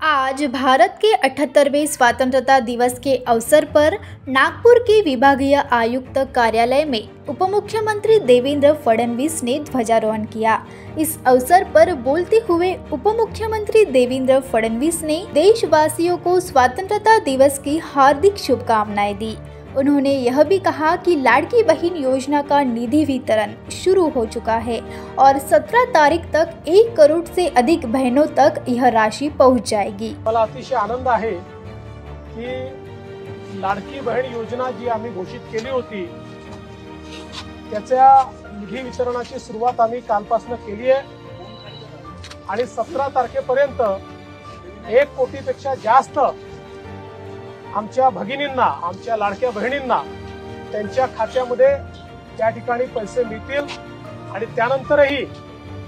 आज भारत के 78वें स्वतंत्रता दिवस के अवसर पर नागपुर के विभागीय आयुक्त कार्यालय में उपमुख्यमंत्री देवेंद्र फडणवीस ने ध्वजारोहण किया। इस अवसर पर बोलते हुए उपमुख्यमंत्री देवेंद्र फडणवीस ने देशवासियों को स्वतंत्रता दिवस की हार्दिक शुभकामनाएं दी। उन्होंने यह भी कहा कि लाड़की बहन योजना का निधि वितरण शुरू हो चुका है और 17 तारीख तक 1 करोड़ से अधिक बहनों तक यह राशि पहुंच जाएगी। मला अतिशय आनंद आहे की लाडकी बहन योजना जी आम्ही घोषित केली होती त्याच्या निधी वितरणाची सुरुवात आम्ही कालपासून केली आहे आणि 17 तारखेपर्यंत 1 कोटीपेक्षा जास्त आमच्या भगिनींना, आमच्या लाडक्या बहिणींना त्यांच्या खात्यामध्ये त्या ठिकाणी पैसे मिळतील आणि त्यानंतरही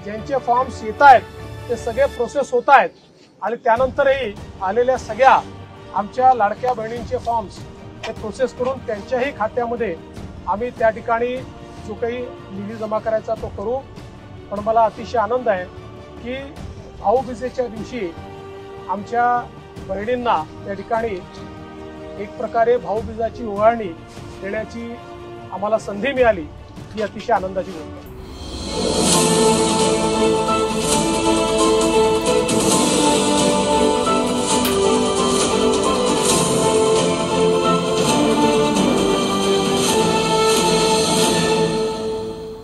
ज्यांचे फॉर्म्स येत आहेत ते सगळे प्रोसेस होत आहेत आणि त्यानंतरही आलेल्या सगळ्या आमच्या लाडक्या बहिणींचे फॉर्म्स ते प्रोसेस करून त्यांच्याही खात्यामध्ये आम्ही त्या ठिकाणी जो काही निधी जमा करायचा तो करू। पण मला अतिशय आनंद आहे की भाऊबीजेच्या दिवशी आमच्या बहिणींना त्या ठिकाणी एक प्रकारे भाऊबीजाची ओवाळणी देण्याची आम्हाला संधी मिळाली ही अतिशय आनंदाची गोष्ट आहे।